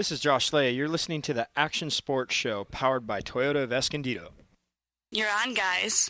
This is Josh Slay. You're listening to the Action Sports Show powered by Toyota of Escondido. You're on, guys.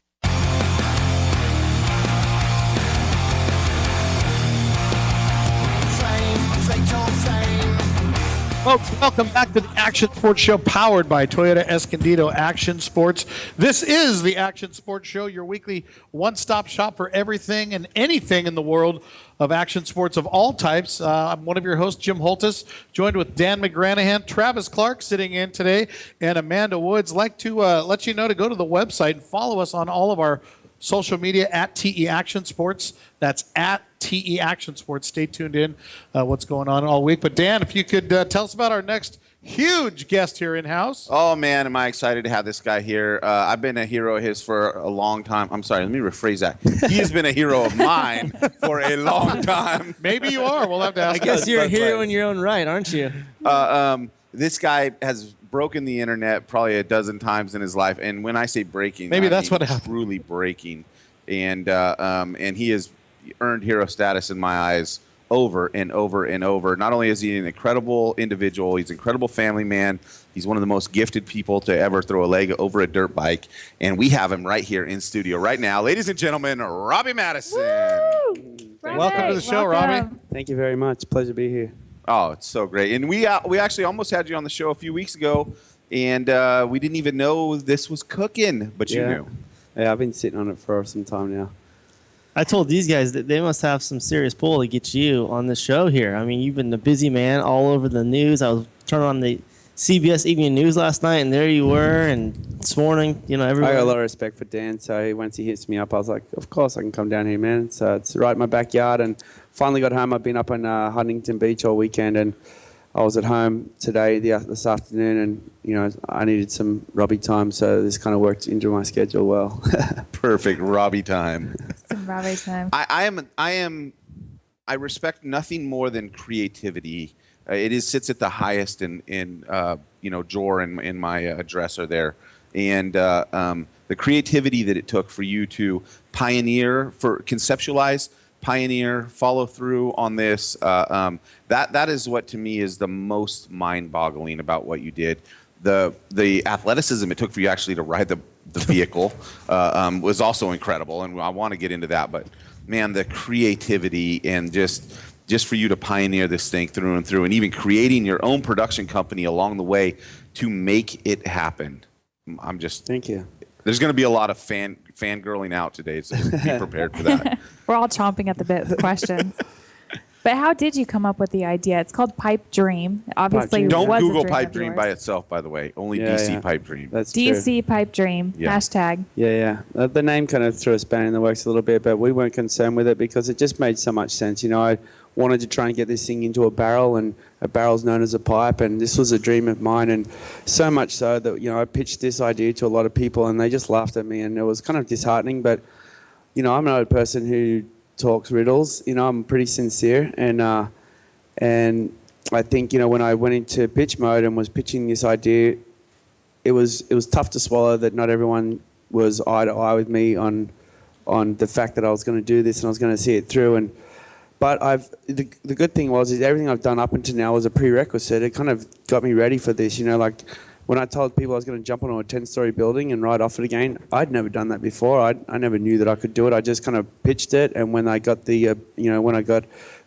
Folks, welcome back to the Action Sports Show powered by Toyota Escondido Action Sports. This is the Action Sports Show, your weekly one-stop shop for everything and anything in the world of action sports of all types. I'm one of your hosts, Jim Holtis, joined with Dan McGranahan, Travis Clark sitting in today, and Amanda Woods. Like to let you know to go to the website and follow us on all of our social media at TEActionSports. That's at TEActionSports. Stay tuned in what's going on all week. But Dan, if you could tell us about our next huge guest here in-house. Oh, man, am I excited to have this guy here. I've been a hero of his for a long time. I'm sorry, let me rephrase that. He has been a hero of mine for a long time. Maybe you are. We'll have to ask. I guess you're a hero in your own right, aren't you? This guy has broken the internet probably a dozen times in his life. And when I say breaking, maybe that's what happened. Truly breaking. And he has earned hero status in my eyes over and over and over. Not only is he an incredible individual, he's an incredible family man. He's one of the most gifted people to ever throw a leg over a dirt bike. And we have him right here in studio right now. Ladies and gentlemen, Robbie Maddison. Welcome to the show, Robbie. Thank you very much. Pleasure to be here. Oh, it's so great. And we actually almost had you on the show a few weeks ago, and we didn't even know this was cooking, but you knew. Yeah, I've been sitting on it for some time now. I told these guys that they must have some serious pull to get you on the show here. I mean, you've been a busy man all over the news. I was turning on the CBS Evening News last night, and there you were, and this morning, everywhere. I got a lot of respect for Dan, so once he hits me up, I was like, of course I can come down here, man. So it's right in my backyard, and finally got home. I've been up on Huntington Beach all weekend, and I was at home today, this afternoon, and I needed some Robbie time, so this kind of worked into my schedule well. Perfect Robbie time. Some Robbie time. I respect nothing more than creativity. It sits at the highest in drawer in my dresser there, and the creativity that it took for you to conceptualize, pioneer, follow through on this. That is what to me is the most mind-boggling about what you did. The athleticism it took for you actually to ride the vehicle was also incredible, and I want to get into that. But man, the creativity and just for you to pioneer this thing through and through, and even creating your own production company along the way to make it happen. Thank you. There's going to be a lot of fangirling out today, so just be prepared for that. We're all chomping at the bit with questions. But how did you come up with the idea? It's called PipeDream. Obviously, don't was Google a dream of PipeDream yours. by itself, by the way. Only DC PipeDream. That's DC true. PipeDream. Yeah. Hashtag. Yeah. The name kind of threw a spanner in the works a little bit, but we weren't concerned with it because it just made so much sense. I wanted to try and get this thing into a barrel, and a barrel's known as a pipe, and this was a dream of mine, and so much so that I pitched this idea to a lot of people, and they just laughed at me, and it was kind of disheartening. But I'm not a person who talks riddles. I'm pretty sincere, and I think when I went into pitch mode and was pitching this idea, it was tough to swallow that not everyone was eye to eye with me on the fact that I was going to do this and I was going to see it through. But the good thing is everything I've done up until now was a prerequisite. It kind of got me ready for this. Like when I told people I was going to jump onto a 10-story building and ride off it again, I'd never done that before. I never knew that I could do it. I just kind of pitched it, and when I got the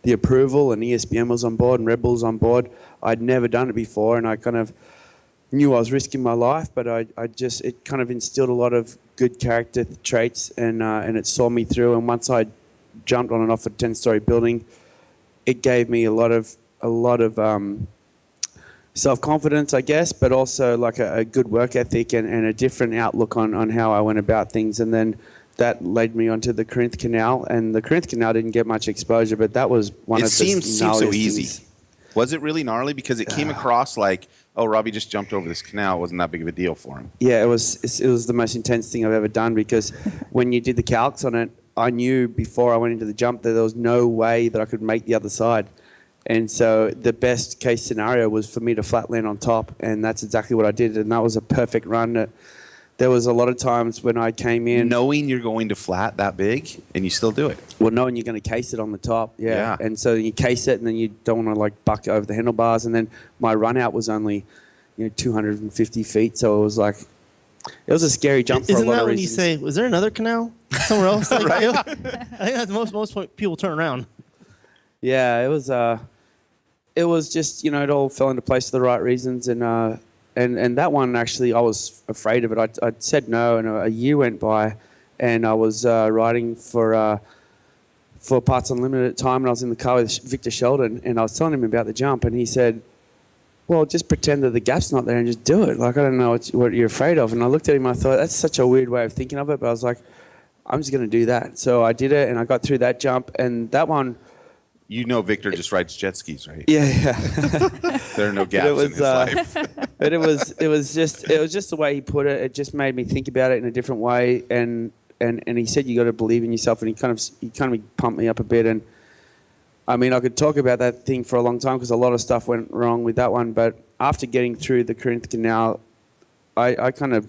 approval and ESPN was on board and Red Bull's on board, I'd never done it before, and I kind of knew I was risking my life, but it kind of instilled a lot of good character traits, and it saw me through. And once I jumped on and off a 10-story building, it gave me a lot of self-confidence, I guess, but also like a good work ethic and a different outlook on how I went about things. And then that led me onto the Corinth Canal, and the Corinth Canal didn't get much exposure, but that was one of the seems so easy. things. Was it really gnarly? Because it came across like, oh, Robbie just jumped over this canal. It wasn't that big of a deal for him. Yeah, it was the most intense thing I've ever done, because when you did the calcs on it, I knew before I went into the jump that there was no way that I could make the other side. And so the best case scenario was for me to flat land on top, and that's exactly what I did. And that was a perfect run that there was a lot of times when I came in, Knowing you're going to flat that big, and you still do it. well, knowing you're going to case it on the top, Yeah. and so you case it, and then you don't want to like buck over the handlebars, and then my run out was only 250 feet, so it was like it was a scary jump. Isn't for a lot that of when reasons. you say, "Was there another canal somewhere else?" Like, I think that's most people turn around. Yeah, it was just it all fell into place for the right reasons, and that one actually I was afraid of it. I said no, and a year went by, and I was riding for Parts Unlimited at the time, and I was in the car with Victor Sheldon, and I was telling him about the jump, and he said, well, just pretend that the gap's not there and just do it. Like, I don't know what you're afraid of. And I looked at him and I thought, that's such a weird way of thinking of it. But I was like, I'm just going to do that. So I did it, and I got through that jump. And that one... Victor just rides jet skis, right? Yeah. There are no gaps in his life. But it was just the way he put it. It just made me think about it in a different way. And he said, you got to believe in yourself. And he kind of pumped me up a bit. And I mean, I could talk about that thing for a long time because a lot of stuff went wrong with that one. But after getting through the Corinth Canal, I kind of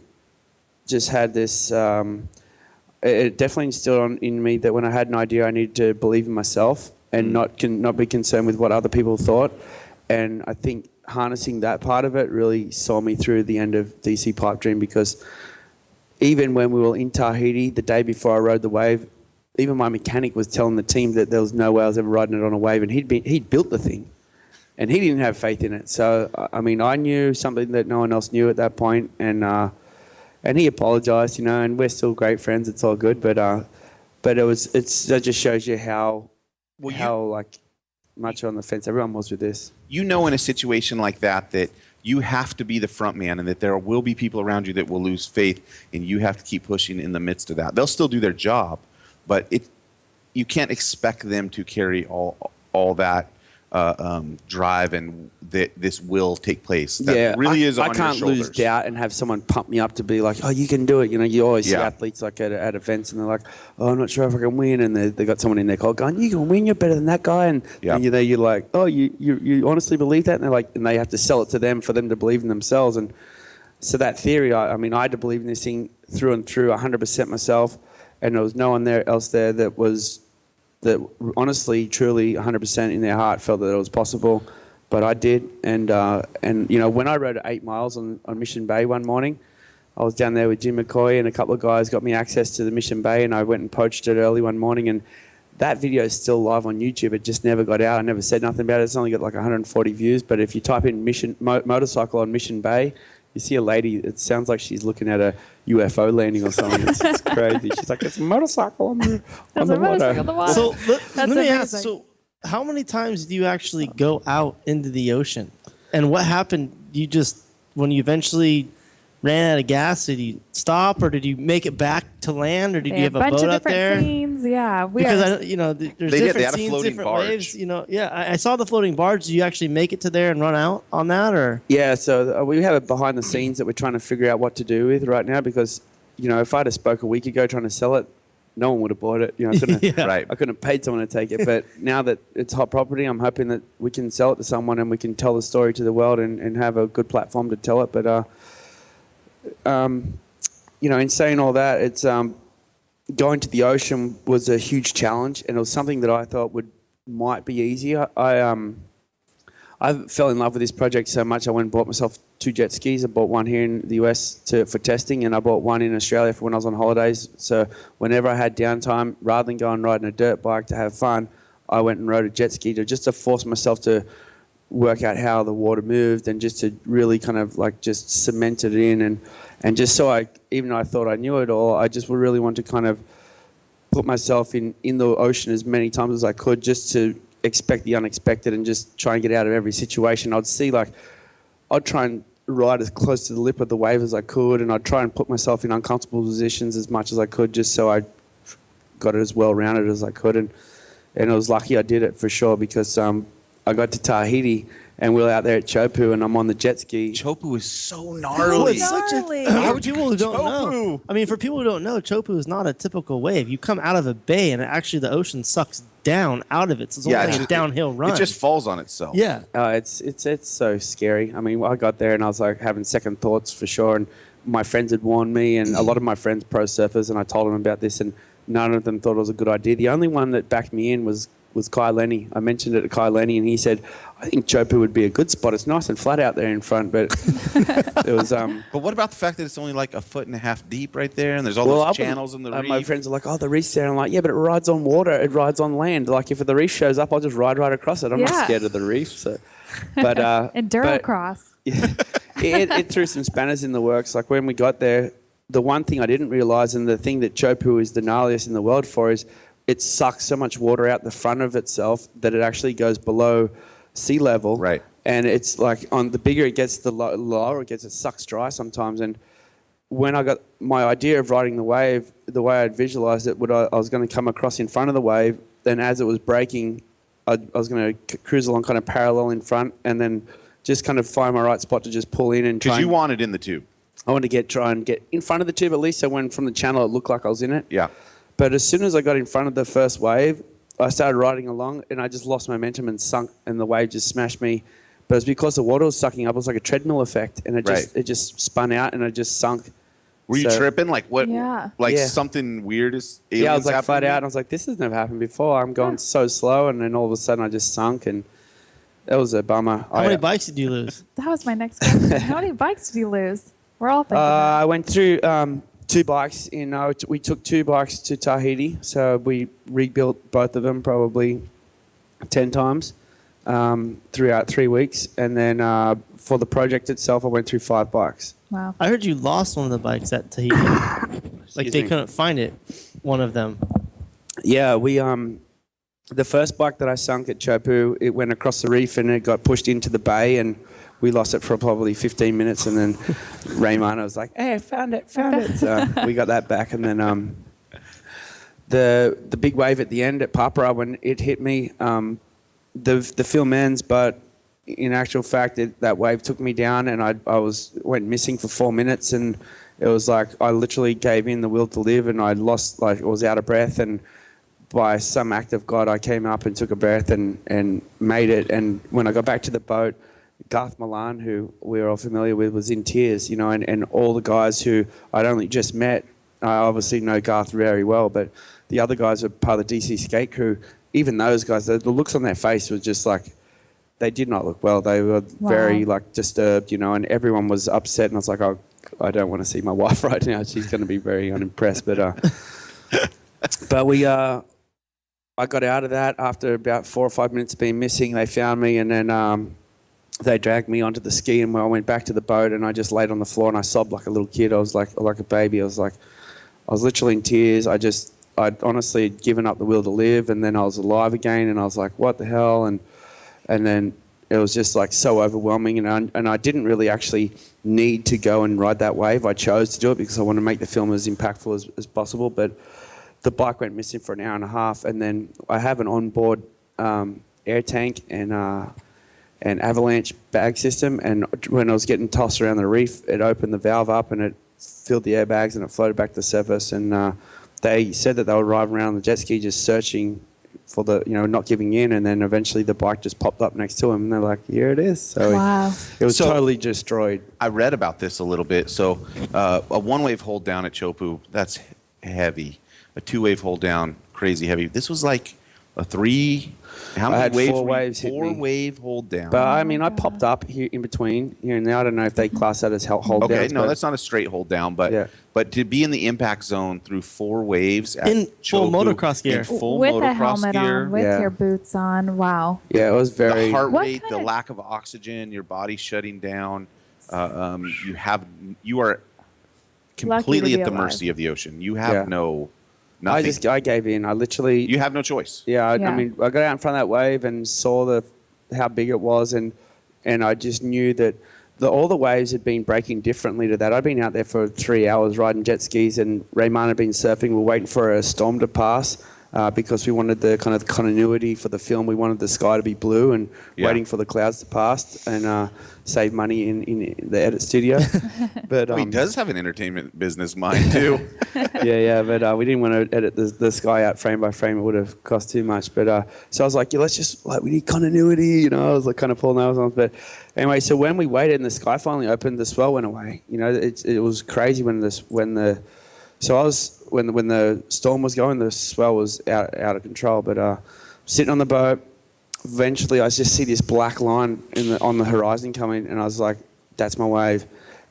just had this. It definitely instilled in me that when I had an idea, I needed to believe in myself and not be concerned with what other people thought. And I think harnessing that part of it really saw me through the end of DC PipeDream, because even when we were in Tahiti the day before I rode the wave, even my mechanic was telling the team that there was no way I was ever riding it on a wave, and he'd built the thing, and he didn't have faith in it. So I mean, I knew something that no one else knew at that point, and he apologized, and we're still great friends. It's all good, but that just shows you how much on the fence everyone was with this. In a situation like that you have to be the front man, and that there will be people around you that will lose faith, and you have to keep pushing in the midst of that. They'll still do their job, but you can't expect them to carry all that drive, and that this will take place. That really is on your shoulders. I can't lose doubt and have someone pump me up to be like, oh, you can do it. You always see athletes like at events, and they're like, oh, I'm not sure if I can win, and they got someone in their call going, you can win, you're better than that guy, and you're like, oh, you honestly believe that? And they're like, and they have to sell it to them for them to believe in themselves. And so that theory, I had to believe in this thing through and through, 100% myself, and there was no one else there that honestly, truly, 100% in their heart felt that it was possible, but I did. And when I rode 8 miles on Mission Bay one morning, I was down there with Jim McCoy, and a couple of guys got me access to the Mission Bay, and I went and poached it early one morning, and that video is still live on YouTube. It just never got out. I never said nothing about it. It's only got like 140 views, but if you type in motorcycle on Mission Bay, you see a lady, it sounds like she's looking at a UFO landing or something. It's crazy. She's like, it's a motorcycle on the water. So let me ask, so how many times do you actually go out into the ocean? And what happened? When you eventually ran out of gas, did you stop, or did you make it back to land, or did you have a boat out there? Scenes. Yeah, because there's different scenes, floating different barge. waves. I saw the floating barge. Do you actually make it to there and run out on that, or? Yeah, so we have it behind the scenes that we're trying to figure out what to do with right now, because if I'd have spoke a week ago trying to sell it, no one would have bought it. I couldn't have paid someone to take it. But now that it's hot property, I'm hoping that we can sell it to someone and we can tell the story to the world and have a good platform to tell it. But in saying all that, it's going to the ocean was a huge challenge, and it was something that I thought might be easier. I fell in love with this project so much, I went and bought myself 2 jet skis. I bought one here in the US for testing, and I bought one in Australia for when I was on holidays. So whenever I had downtime, rather than go and riding a dirt bike to have fun, I went and rode a jet ski to force myself to work out how the water moved, and just to really kind of like just cement it in, and just so even though I thought I knew it all, I just really want to kind of put myself in the ocean as many times as I could, just to expect the unexpected and just try and get out of every situation. I'd try and ride as close to the lip of the wave as I could, and I'd try and put myself in uncomfortable positions as much as I could, just so I got it as well rounded as I could. And I was lucky I did it for sure, because I got to Tahiti and we were out there at Chopu, and I'm on the jet ski. Chopu is so gnarly. It's such for people who don't know. I mean, for people who don't know, Chopu is not a typical wave. You come out of a bay, and actually the ocean sucks down out of it. So it's only a downhill run. It just falls on itself. Yeah. It's so scary. I mean, I got there and I was like having second thoughts for sure. And my friends had warned me, and a lot of my friends pro surfers, and I told them about this, and none of them thought it was a good idea. The only one that backed me in was Kai Lenny. I mentioned it to Kai Lenny, and he said, I think Chopu would be a good spot. It's nice and flat out there in front, but it was... But what about the fact that it's only like 1.5 feet deep right there, and there's all those channels in the reef? My friends are like, oh, the reef's there. I'm like, yeah, but it rides on water. It rides on land. Like, if the reef shows up, I'll just ride right across it. I'm not scared of the reef. So, but Endurocross. It threw some spanners in the works. Like, when we got there, the one thing I didn't realise, and the thing that Chopu is the gnarliest in the world for, is it sucks so much water out the front of itself that it actually goes below sea level. Right. And it's like, on the bigger it gets, the lower it gets. It sucks dry sometimes. And when I got my idea of riding the wave, the way I'd visualised it, I was going to come across in front of the wave. Then as it was breaking, I was going to cruise along kind of parallel in front, and then just kind of find my right spot to just pull in and try. Because you wanted in the tube. I wanted to try and get in front of the tube at least, so when from the channel it looked like I was in it. Yeah. But as soon as I got in front of the first wave, I started riding along, and I just lost momentum and sunk, and the wave just smashed me. But it was because the water was sucking up. It was like a treadmill effect, and it just spun out, and I just sunk. Were you tripping? Like what? Yeah. Like something weird is aliens I was like flat happening? out, and I was like, this has never happened before. I'm going so slow, and then all of a sudden I just sunk, and that was a bummer. How many bikes did you lose? That was my next question. How many bikes did you lose? We're all thinking that. I went through 2 bikes. We took 2 bikes to Tahiti, so we rebuilt both of them probably 10 times throughout 3 weeks. And then for the project itself, I went through 5 bikes. Wow. I heard you lost one of the bikes at Tahiti. Like they couldn't find it, one of them. Yeah, we the first bike that I sunk at Chopu, it went across the reef and it got pushed into the bay, and we lost it for probably 15 minutes, and then Raymana was like, hey, I found it. So we got that back, and then the big wave at the end at Papara, when it hit me, the film ends, but in actual fact, that wave took me down, and I went missing for 4 minutes, and it was like I literally gave in the will to live, and I lost, like, I was out of breath, and by some act of God, I came up and took a breath and made it. And when I got back to the boat, Garth Milan, who we're all familiar with, was in tears, and all the guys who I'd only just met, I obviously know Garth very well, but the other guys were part of the DC skate crew. Even those guys, the looks on their face was just like, they did not look well. They were very disturbed, and everyone was upset. And I was like, oh, I don't want to see my wife right now. She's going to be very unimpressed. But I got out of that after about 4 or 5 minutes of being missing. They found me, and then they dragged me onto the ski, and when I went back to the boat, and I just laid on the floor and I sobbed like a little kid. I was like a baby. I was literally in tears. I'd honestly given up the will to live, and then I was alive again, and I was like, what the hell? And then it was just like so overwhelming, and I didn't really actually need to go and ride that wave. I chose to do it because I wanted to make the film as impactful as possible, but the bike went missing for an hour and a half, and then I have an onboard air tank and an avalanche bag system, and when I was getting tossed around the reef, it opened the valve up and it filled the airbags and it floated back to the surface, and they said that they would arrive around the jet ski just searching for the, not giving in, and then eventually the bike just popped up next to him, and they're like, here it is. So it was totally destroyed. I read about this a little bit. So a 1-wave hold down at Chopu, that's heavy. A 2-wave hold down, crazy heavy. This was like a 3. How many I had waves? 4 waves hit me. 4-wave hold down. But I popped up here in between here and there. I don't know if they class that as hold down. Okay, no, that's not a straight hold down, but to be in the impact zone through 4 waves at in full Chopu, motocross gear, in full with motocross a helmet gear, on, with your boots on. Wow. Yeah, it was very. the heart What rate, the kind of- lack of oxygen, your body shutting down. You are completely be at the alive. mercy of the ocean. You have nothing. I gave in. I literally. You have no choice. Yeah, I Yeah. mean, I got out in front of that wave and saw how big it was, and I just knew that all the waves had been breaking differently to that. I'd been out there for 3 hours riding jet skis, and Raymana had been surfing. We were waiting for a storm to pass, because we wanted the kind of continuity for the film. We wanted the sky to be blue and waiting for the clouds to pass and save money in the edit studio. But He does have an entertainment business mind too. but we didn't want to edit the sky out frame by frame. It would have cost too much. But so I was like, let's just we need continuity. I was like kind of pulling those on. But anyway, so when we waited and the sky finally opened, the swell went away. It was crazy when the storm was going, the swell was out of control. But sitting on the boat, eventually I just see this black line on the horizon coming, and I was like, that's my wave.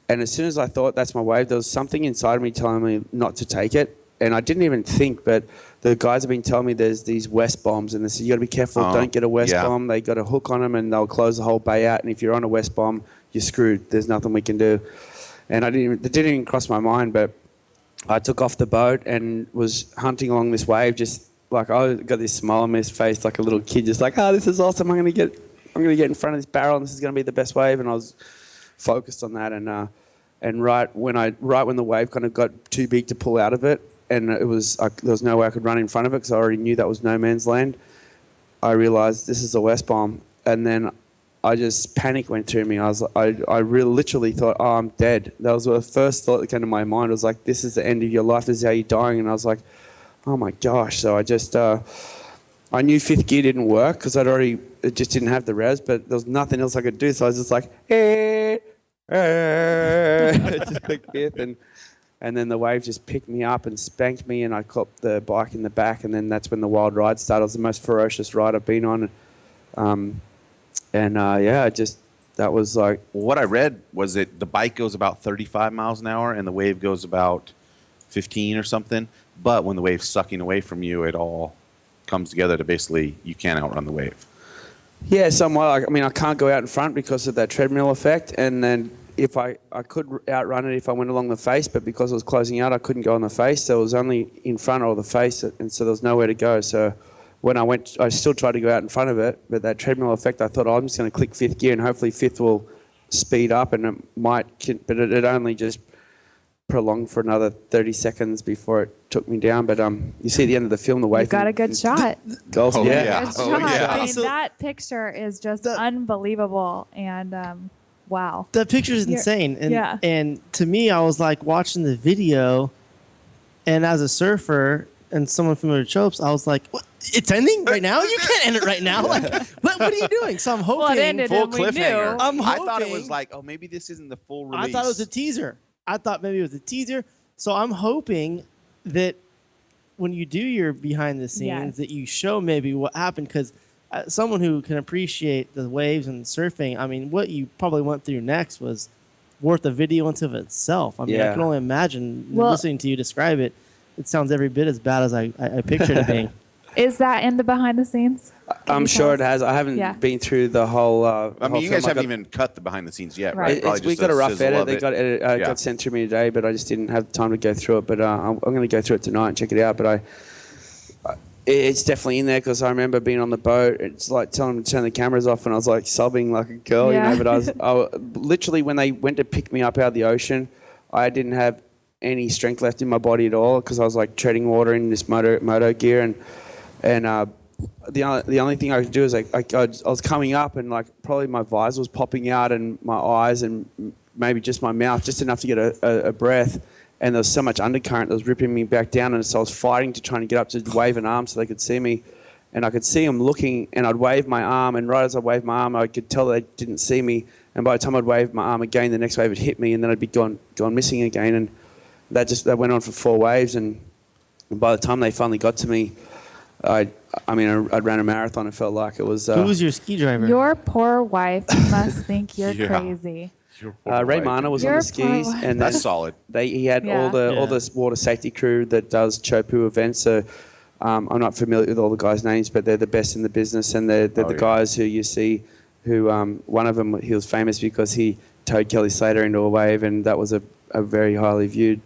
And as soon as I thought that's my wave, there was something inside of me telling me not to take it. And I didn't even think, but the guys have been telling me there's these west bombs, and they said, you got to be careful, don't get a west bomb. They got a hook on them, and they'll close the whole bay out. And if you're on a west bomb, you're screwed. There's nothing we can do. And it didn't even cross my mind, but I took off the boat and was hunting along this wave, just like I got this smile on my face, like a little kid, just like, this is awesome. I'm gonna get in front of this barrel, and this is gonna be the best wave. And I was focused on that, and right when the wave kind of got too big to pull out of it, and there was no way I could run in front of it because I already knew that was no man's land. I realized this is a west bomb, and then panic went through me. I really literally thought, I'm dead. That was the first thought that came to my mind. I was like, this is the end of your life. This is how you're dying. And I was like, oh my gosh. So I just, I knew fifth gear didn't work because it just didn't have the revs, but there was nothing else I could do. So I was just like, just clicked fifth. And then the wave just picked me up and spanked me, and I caught the bike in the back. And then that's when the wild ride started. It was the most ferocious ride I've been on. That was like... What I read was that the bike goes about 35 miles an hour and the wave goes about 15 or something. But when the wave's sucking away from you, it all comes together to basically you can't outrun the wave. Yeah, somewhat. I can't go out in front because of that treadmill effect. And then if I could outrun it if I went along the face, but because it was closing out, I couldn't go on the face. So it was only in front or the face, and so there was nowhere to go. So... when I went, I still tried to go out in front of it, but that treadmill effect, I thought, I'm just going to click fifth gear and hopefully fifth will speed up, and it might, but it only just prolonged for another 30 seconds before it took me down. But you see at the end of the film, the wave. You got a good shot. Golf, Good shot. I mean, that picture is just unbelievable, and wow. The picture is insane. And to me, I was like watching the video, and as a surfer and someone familiar with Chopes, I was like, what? It's ending right now? You can't end it right now. Like, what are you doing? So I'm hoping. Well, it ended full and we cliffhanger. knew. I thought it was like, maybe this isn't the full release. I thought it was a teaser. I thought maybe it was a teaser. So I'm hoping that when you do your behind the scenes, that you show maybe what happened, because someone who can appreciate the waves and surfing, I mean, what you probably went through next was worth a video unto itself. I mean, I can only imagine listening to you describe it. It sounds every bit as bad as I pictured it being. Is that in the behind the scenes? I'm sure it has. I haven't been through the whole. You guys haven't even cut the behind the scenes yet, Right. right? We got a rough edit. They got sent to me today, but I just didn't have time to go through it. But I'm going to go through it tonight and check it out. But it's definitely in there because I remember being on the boat. It's like telling them to turn the cameras off, and I was like sobbing like a girl, But I literally, when they went to pick me up out of the ocean, I didn't have any strength left in my body at all because I was like treading water in this moto gear, and the only thing I could do is I was coming up, and like probably my visor was popping out and my eyes and maybe just my mouth, just enough to get a breath. And there was so much undercurrent that was ripping me back down, and so I was fighting to try and get up to wave an arm so they could see me. And I could see them looking, and I'd wave my arm, and right as I waved my arm, I could tell they didn't see me. And by the time I'd wave my arm again, the next wave would hit me, and then I'd be gone missing again. And that went on for 4 waves, and by the time they finally got to me, I ran a marathon. It felt like it was. Who was your ski driver? Your poor wife must think you're crazy. Ray Mana was on the skis, and that's solid. He had all the water safety crew that does Chopu events. So I'm not familiar with all the guys' names, but they're the best in the business, and they're the guys who you see. Who one of them, he was famous because he towed Kelly Slater into a wave, and that was a very highly viewed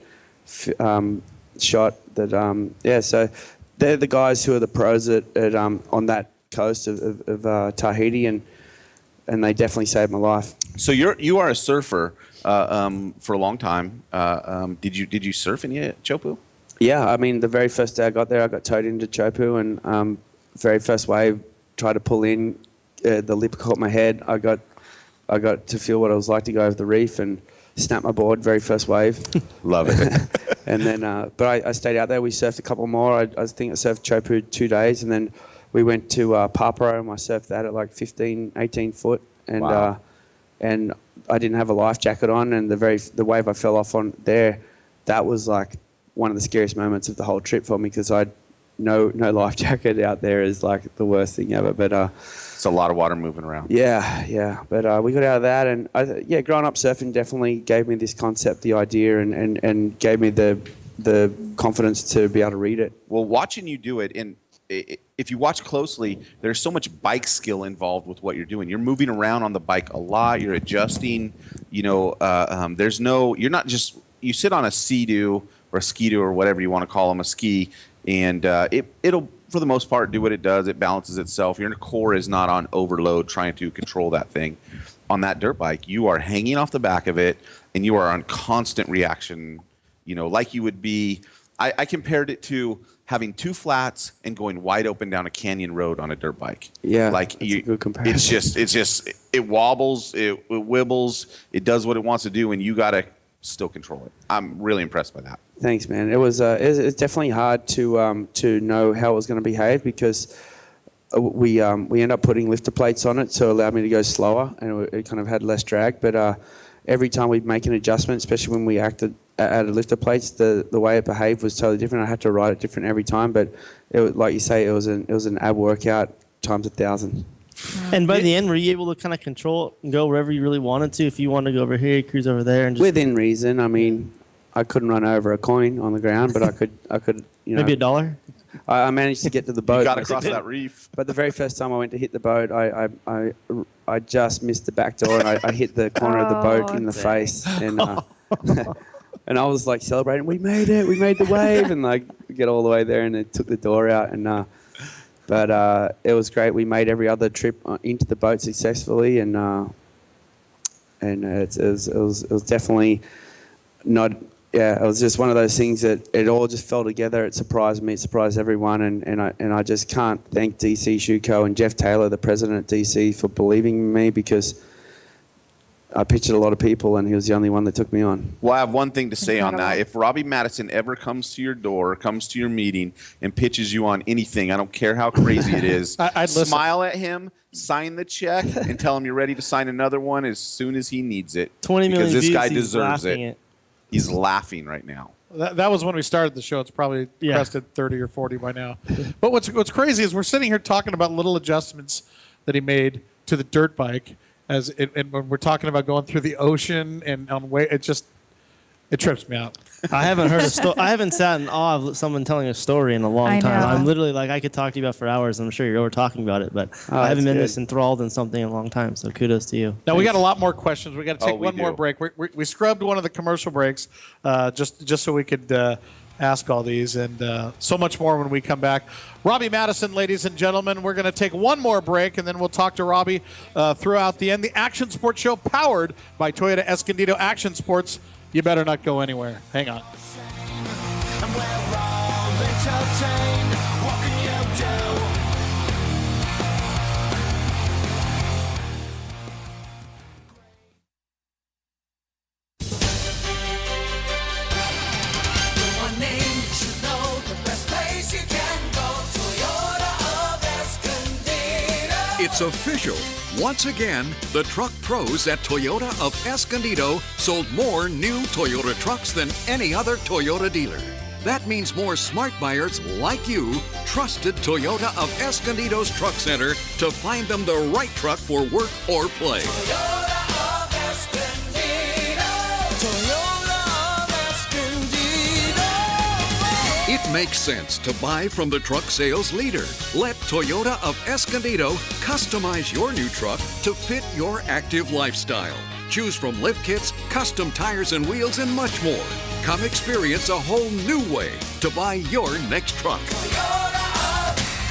shot. That So they're the guys who are the pros on that coast of Tahiti, and they definitely saved my life. So you are a surfer for a long time. Did you surf any Chopu? Yeah, I mean, the very first day I got there, I got towed into Chopu, and very first wave, tried to pull in, the lip caught my head. I got to feel what it was like to go over the reef and snap my board. Very first wave. Love it. And then, but I stayed out there. We surfed a couple more. I think I surfed Chopu 2 days, and then we went to Paparo, and I surfed that at like 15, 18 foot, and Wow. and I didn't have a life jacket on, and the wave I fell off on there, that was like one of the scariest moments of the whole trip for me, because no life jacket out there is like the worst thing ever. But It's a lot of water moving around. yeah. But we got out of that, and growing up surfing definitely gave me this concept, the idea, and gave me the confidence to be able to read it. Well, watching you do it, and if you watch closely, there's so much bike skill involved with what you're doing. You're moving around on the bike a lot. You're adjusting. You not just, you sit on a Sea-Doo or a Ski-Doo or whatever you want to call them, a ski, and it'll, for the most part, do what it does. It balances itself. Your core is not on overload trying to control that thing. On that dirt bike, you are hanging off the back of it, and you are on constant reaction, like you would be. I compared it to having two flats and going wide open down a canyon road on a dirt bike. Yeah, like that's a good comparison. It's just it wobbles, it wibbles, it does what it wants to do, and you got to still control it. I'm really impressed by that. Thanks, man. It was it's definitely hard to know how it was going to behave, because we ended up putting lifter plates on it, so it allowed me to go slower, and it kind of had less drag. But every time we'd make an adjustment, especially when we added lifter plates, the way it behaved was totally different. I had to ride it different every time, but it was, like you say, it was an ab workout times 1,000. And by the end, were you able to kind of control it and go wherever you really wanted to? If you wanted to go over here, cruise over there, and just Within reason. I mean, I couldn't run over a coin on the ground, but I could. maybe $1. I managed to get to the boat. You got across that reef. But the very first time I went to hit the boat, I just missed the back door, and I hit the corner of the boat in the face, and and I was like celebrating. We made it! We made the wave! And like get all the way there, and it took the door out, and but it was great. We made every other trip into the boat successfully, and it was definitely not. Yeah, it was just one of those things that it all just fell together. It surprised me. It surprised everyone, and I just can't thank DC Shuko and Jeff Taylor, the president at DC, for believing in me, because I pictured a lot of people, and he was the only one that took me on. Well, I have one thing to say on that. Incredible. If Robbie Maddison ever comes to your door, comes to your meeting, and pitches you on anything, I don't care how crazy it is, I'd listen. smile at him, sign the check, and tell him you're ready to sign another one as soon as he needs it. 20 million because this views, guy he's deserves laughing it. at. He's laughing right now. That was when we started the show. It's probably Yeah. crested 30 or 40 by now. But what's crazy is we're sitting here talking about little adjustments that he made to the dirt bike, and when we're talking about going through the ocean and on way, it trips me out. I haven't heard a story. I haven't sat in awe of someone telling a story in a long I time. know. I'm literally like, I could talk to you about for hours. I'm sure you're over talking about it, but Oh, I haven't that's been good. this enthralled in something in a long time. So kudos to you. Now we got a lot more questions. We got to take we one more do. break. We scrubbed one of the commercial breaks just so we could ask all these, and so much more when we come back. Robbie Maddison, ladies and gentlemen, we're going to take one more break, and then we'll talk to Robbie throughout the end. The Action Sports Show, powered by Toyota Escondido Action Sports. You better not go anywhere. Hang on. One name you should know, the best place you can go, Toyota of Escondido. It's official. Once again, the truck pros at Toyota of Escondido sold more new Toyota trucks than any other Toyota dealer. That means more smart buyers like you trusted Toyota of Escondido's Truck Center to find them the right truck for work or play. Toyota of Escondido. Toyota of Escondido. It makes sense to buy from the truck sales leader. Let Toyota of Escondido customize your new truck to fit your active lifestyle. Choose from lift kits, custom tires and wheels, and much more. Come experience a whole new way to buy your next truck.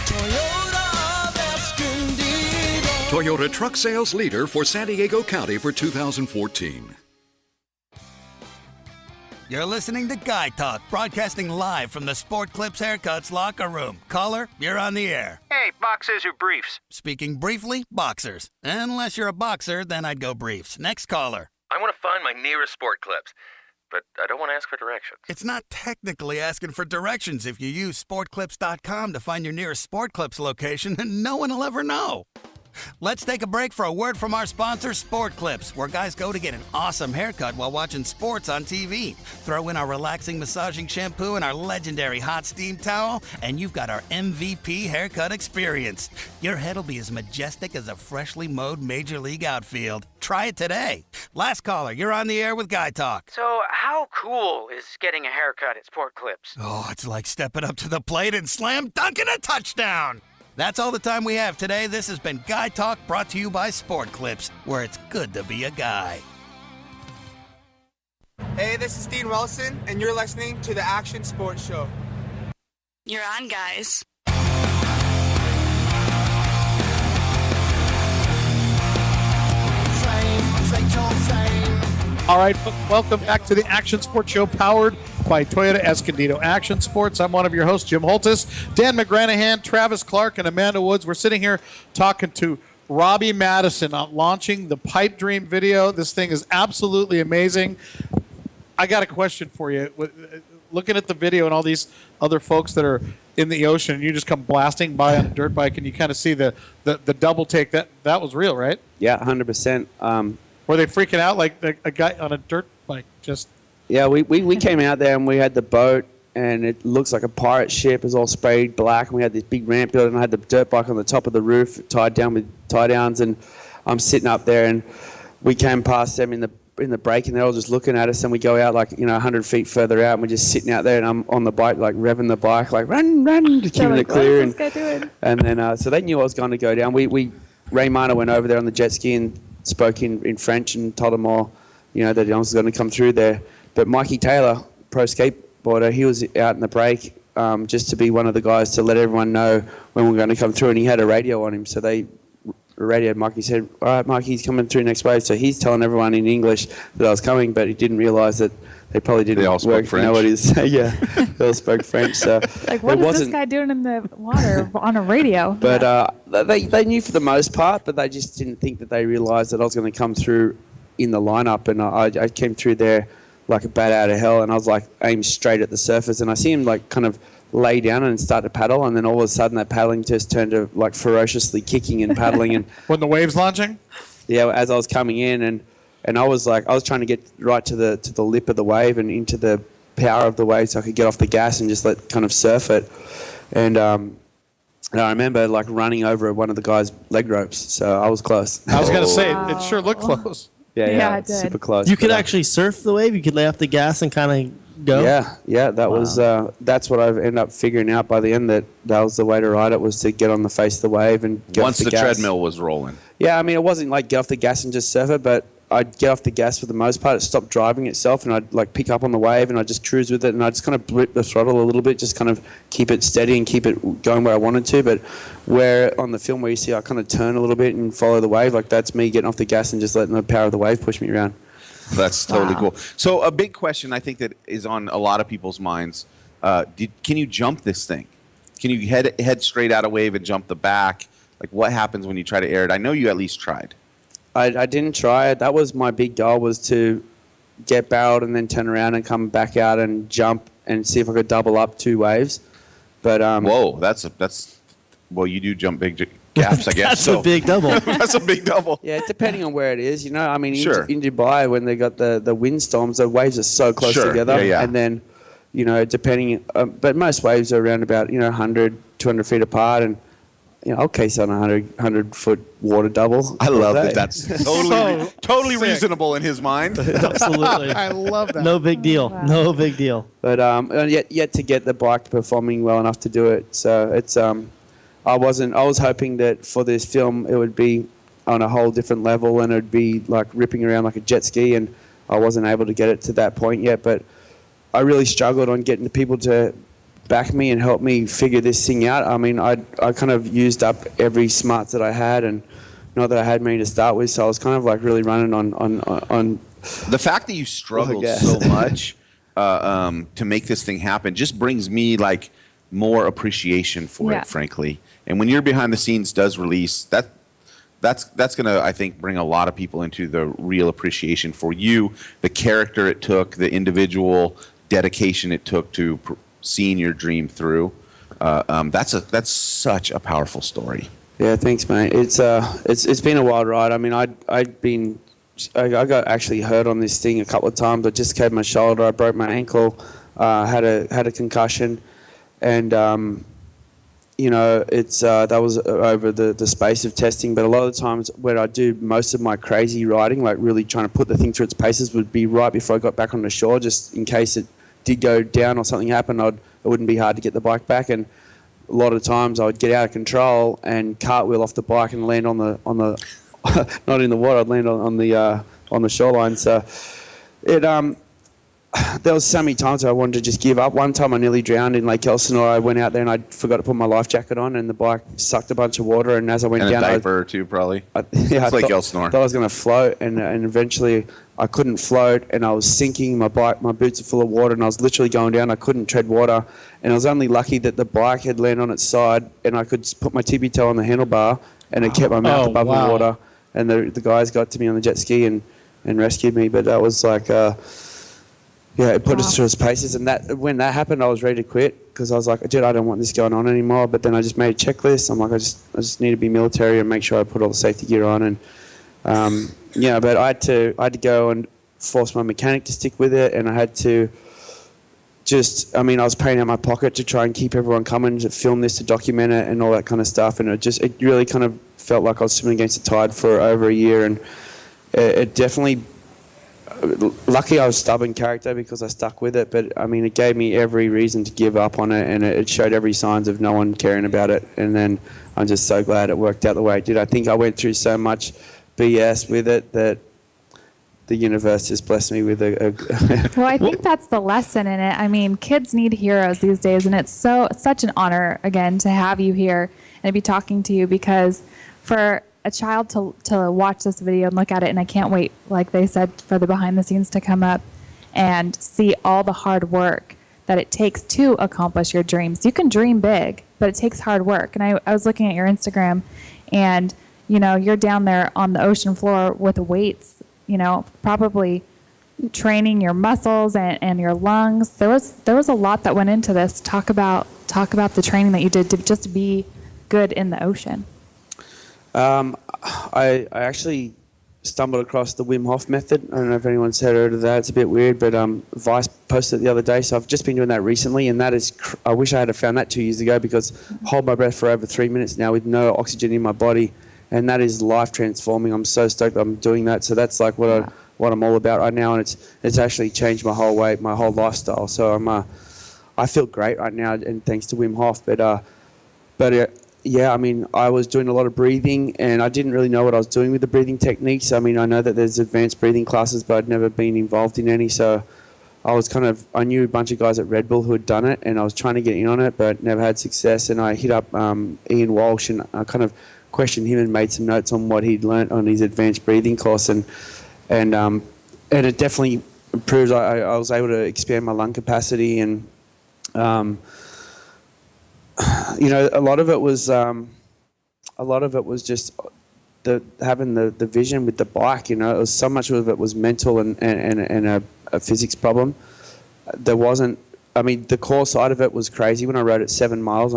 Toyota of Escondido. Toyota truck sales leader for San Diego County for 2014. You're listening to Guy Talk, broadcasting live from the Sport Clips Haircuts locker room. Caller, you're on the air. Hey, boxers or briefs? Speaking briefly, boxers. Unless you're a boxer, then I'd go briefs. Next caller. I want to find my nearest Sport Clips, but I don't want to ask for directions. It's not technically asking for directions if you use sportclips.com to find your nearest Sport Clips location, and no one will ever know. Let's take a break for a word from our sponsor, Sport Clips, where guys go to get an awesome haircut while watching sports on TV. Throw in our relaxing massaging shampoo and our legendary hot steam towel, and you've got our MVP haircut experience. Your head will be as majestic as a freshly mowed Major League outfield. Try it today. Last caller, you're on the air with Guy Talk. So, how cool is getting a haircut at Sport Clips? Oh, it's like stepping up to the plate and slam dunking a touchdown. That's all the time we have today. This has been Guy Talk, brought to you by Sport Clips, where it's good to be a guy. Hey, this is Dean Wilson, and you're listening to the Action Sports Show. You're on, guys. All right, welcome back to the Action Sports Show, powered by Toyota Escondido Action Sports. I'm one of your hosts, Jim Holtis, Dan McGranahan, Travis Clark, and Amanda Woods. We're sitting here talking to Robbie Maddison on launching the PipeDream video. This thing is absolutely amazing. I got a question for you. Looking at the video and all these other folks that are in the ocean, and you just come blasting by on a dirt bike, and you kind of see the double take. That was real, right? Yeah, 100%. Were they freaking out like a guy on a dirt bike? Just Yeah, we came out there and we had the boat, and it looks like a pirate ship. It was all sprayed black, and we had this big ramp built, and I had the dirt bike on the top of the roof tied down with tie downs, and I'm sitting up there, and we came past them in the break, and they're all just looking at us, and we go out 100 feet further out, and we're just sitting out there, and I'm on the bike revving the bike run, just keeping it clear, what is this guy doing? and then so they knew I was going to go down. Ray Marner went over there on the jet ski and spoke in French and told them all, that I was going to come through there. But Mikey Taylor, pro skateboarder, he was out in the break just to be one of the guys to let everyone know when we were going to come through, and he had a radio on him. So they radioed Mikey, said, all right, Mikey, he's coming through next wave. So he's telling everyone in English that I was coming, but he didn't realise that they probably didn't They all spoke French. know what he was saying. Yeah, they all spoke French. So What is this guy doing in the water on a radio? But they knew for the most part, but they just didn't think that they realised that I was going to come through in the lineup. And I came through there like a bat out of hell, and I was aimed straight at the surface. And I see him kind of lay down and start to paddle, and then all of a sudden that paddling just turned to ferociously kicking and paddling. And when the wave's launching? Yeah, as I was coming in, and I was trying to get right to the lip of the wave and into the power of the wave so I could get off the gas and just kind of surf it. And I remember running over one of the guy's leg ropes, so I was close. I was going to say, it sure looked close. Yeah, it did. super close. You could actually surf the wave. You could lay off the gas and kind of go. Yeah, that was that's what I've ended up figuring out by the end, that was the way to ride it, was to get on the face of the wave and get Once off the gas. treadmill was rolling. Yeah, I mean, it wasn't get off the gas and just surf it, but I'd get off the gas for the most part. It stopped driving itself, and I'd pick up on the wave, and I'd just cruise with it, and I'd just kind of blip the throttle a little bit, just kind of keep it steady and keep it going where I wanted to. But where on the film where you see I kind of turn a little bit and follow the wave, that's me getting off the gas and just letting the power of the wave push me around. That's totally cool. So a big question I think that is on a lot of people's minds, can you jump this thing? Can you head straight out of wave and jump the back? What happens when you try to air it? I know you at least tried. I didn't try it. That was my big goal, was to get barreled and then turn around and come back out and jump and see if I could double up 2 waves. But whoa, well, you do jump big gaps, I guess. That's a big double. That's a big double. Yeah, depending on where it is, I mean, Sure. in Dubai, when they got the windstorms, the waves are so close Sure. together. Yeah. And then, depending, but most waves are around about 100, 200 feet apart, and I'll case on a 100-foot water double. I love that. day. That's totally reasonable in his mind. Absolutely. I love that. No big deal. Wow. No big deal. But yet to get the bike performing well enough to do it. So it's I was hoping that for this film it would be on a whole different level, and it would be ripping around like a jet ski, and I wasn't able to get it to that point yet. But I really struggled on getting the people to back me and help me figure this thing out. I mean, I kind of used up every smarts that I had, and not that I had many to start with, so I was kind of really running on The fact that you struggled guess. so much to make this thing happen just brings me like more appreciation for it, frankly. And when You're Behind the Scenes does release, that's gonna, I think, bring a lot of people into the real appreciation for you, the character it took, the individual dedication it took to seeing your dream through. That's such a powerful story. Yeah, thanks, mate. It's been a wild ride. I mean, I got actually hurt on this thing a couple of times. I just caved my shoulder. I broke my ankle. Had a concussion, and that was over the space of testing. But a lot of the times when I do most of my crazy riding, like really trying to put the thing through its paces, would be right before I got back on the shore, just in case it did go down or something happened. It wouldn't be hard to get the bike back. And a lot of times I would get out of control and cartwheel off the bike and land on the not in the water. I'd land on the shoreline. So there was so many times I wanted to just give up. One time I nearly drowned in Lake Elsinore. I went out there and I forgot to put my life jacket on, and the bike sucked a bunch of water. And as I went down, a diaper or two, probably. It's Lake Elsinore. I thought I was going to float, and eventually I couldn't float, and I was sinking. My boots are full of water, and I was literally going down. I couldn't tread water, and I was only lucky that the bike had landed on its side, and I could put my tippy toe on the handlebar, and it kept my mouth above the water. And the guys got to me on the jet ski and rescued me. But that was like, it put us through its paces. And when that happened, I was ready to quit, because I was like, dude, I don't want this going on anymore. But then I just made a checklist. I'm like, I just need to be military and make sure I put all the safety gear on. And but I had to go and force my mechanic to stick with it, and I had to I was paying out my pocket to try and keep everyone coming to film this, to document it, and all that kind of stuff. And it really kind of felt like I was swimming against the tide for over a year. And it definitely, lucky I was a stubborn character because I stuck with it. But I mean, it gave me every reason to give up on it, and it showed every signs of no one caring about it. And then I'm just so glad it worked out the way it did. I think I went through so much BS with it that the universe just blessed me with Well, I think that's the lesson in it. I mean, kids need heroes these days, and it's such an honor, again, to have you here and be talking to you, because for a child to watch this video and look at it, and I can't wait, like they said, for the behind the scenes to come up and see all the hard work that it takes to accomplish your dreams. You can dream big, but it takes hard work. And I was looking at your Instagram, and you're down there on the ocean floor with the weights, probably training your muscles and your lungs. There was a lot that went into this. Talk about the training that you did to just be good in the ocean. I actually stumbled across the Wim Hof method. I don't know if anyone's heard of that. It's a bit weird, but Vice posted it the other day, so I've just been doing that recently, and that is, I wish I had found that 2 years ago, because hold my breath for over 3 minutes now with no oxygen in my body, and that is life transforming. I'm so stoked I'm doing that. So that's like what I'm all about right now, and it's actually changed my whole lifestyle. So I feel great right now, and thanks to Wim Hof. I mean, I was doing a lot of breathing, and I didn't really know what I was doing with the breathing techniques. I mean, I know that there's advanced breathing classes, but I'd never been involved in any. So I knew a bunch of guys at Red Bull who had done it, and I was trying to get in on it, but never had success. And I hit up Ian Walsh, and I kind of questioned him and made some notes on what he'd learnt on his advanced breathing course, and it definitely improved. I was able to expand my lung capacity, and a lot of it was just having the vision with the bike. It was so much of it was mental and a physics problem. There wasn't. I mean, the core side of it was crazy. When I rode it 7 miles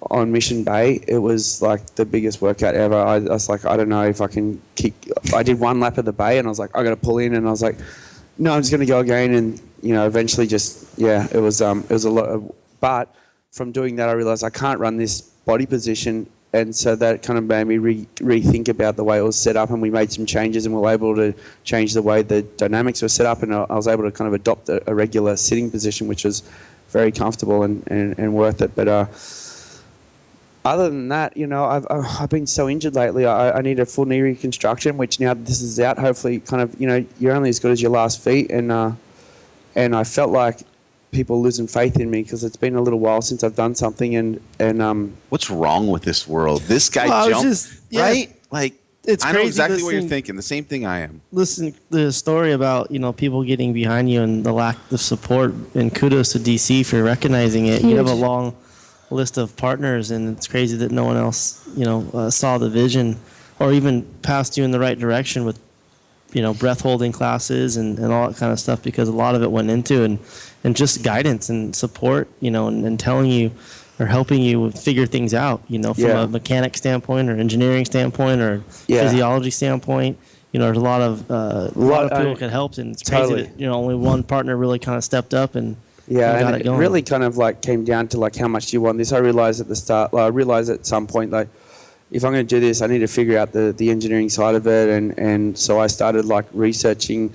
on Mission Bay, it was like the biggest workout ever. I was like, I don't know if I can kick. I did one lap of the bay, and I was like, I got to pull in, and I was like, no, I'm just going to go again. And eventually, it was a lot. But from doing that, I realized I can't run this body position, and so that kind of made me rethink about the way it was set up. And we made some changes, and we were able to change the way the dynamics were set up, and I was able to kind of adopt a regular sitting position, which was very comfortable and worth it. But other than that, I've been so injured lately. I need a full knee reconstruction, which now this is out, hopefully kind of, you're only as good as your last feet. And I felt like people losing faith in me, because it's been a little while since I've done something. And what's wrong with this world? This guy jumped, right? Like, it's I crazy know exactly what you're listening- thinking. The same thing I am. Listen to the story about people getting behind you and the lack of support, and kudos to DC for recognizing it. You have a Huge. long list of partners, and it's crazy that no one else saw the vision or even passed you in the right direction with breath holding classes and all that kind of stuff, because a lot of it went into and just guidance and support, and telling you or helping you figure things out, from a mechanic standpoint or engineering standpoint or physiology standpoint. There's a lot of people could help, and it's crazy that only one partner really kind of stepped up and got it it going. really kind of like came down to like how much do you want this. I realized at the start, I realized at some point, like, if I'm going to do this, I need to figure out the engineering side of it, and so I started like researching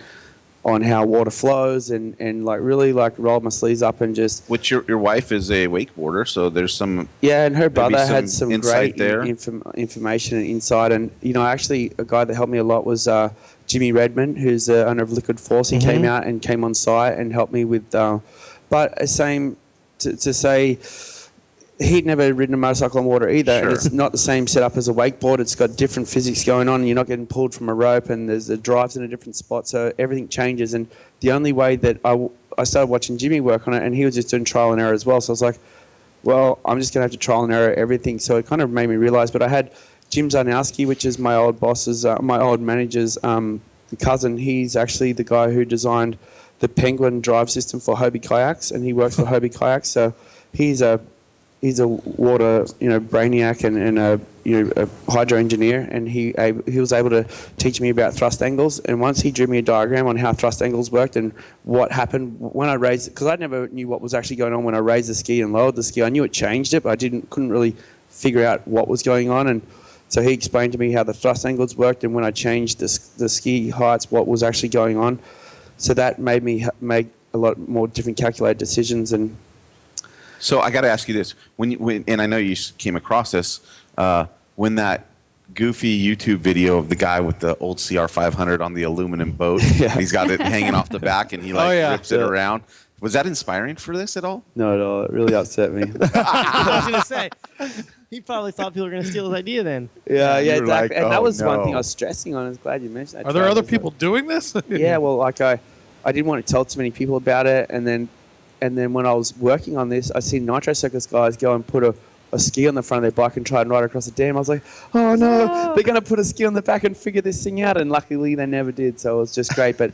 on how water flows and like really like rolled my sleeves up and just. Which your wife is a wakeboarder, so there's some. Yeah, and her brother had some insight great there. Information and insight, and actually a guy that helped me a lot was Jimmy Redmond, who's the owner of Liquid Force. He came out and came on site and helped me with, but same to say. He'd never ridden a motorcycle on water either, and it's not the same setup as a wakeboard. It's got different physics going on. You're not getting pulled from a rope, and there's the drives in a different spot, so everything changes. And the only way that I started watching Jimmy work on it, and he was just doing trial and error as well. So I was like, well, I'm just going to have to trial and error everything. So it kind of made me realize. But I had Jim Zarnowski, which is my old boss's, my old manager's cousin. He's actually the guy who designed the Penguin drive system for Hobie kayaks, and he works for Hobie kayaks. So he's a water, brainiac and a hydro engineer, and he was able to teach me about thrust angles. And once he drew me a diagram on how thrust angles worked and what happened when I raised it, because I never knew what was actually going on when I raised the ski and lowered the ski. I knew it changed it, but I couldn't really figure out what was going on. And so he explained to me how the thrust angles worked, and when I changed the ski heights, what was actually going on. So that made me make a lot more different calculated decisions. And so I got to ask you this: and I know you came across this when that goofy YouTube video of the guy with the old CR500 on the aluminum boat. He's got it hanging off the back, and he rips it around. Was that inspiring for this at all? Not at all. It really upset me. I was going to say, he probably thought people were going to steal his idea then. Yeah, exactly. Like, and that was one thing I was stressing on. I'm glad you mentioned that. Are there other people doing this? Yeah, well, like I didn't want to tell too many people about it, and then when I was working on this, I seen Nitro Circus guys go and put a ski on the front of their bike and try and ride across the dam. I was like, oh no, they're going to put a ski on the back and figure this thing out, and luckily they never did, so it was just great. But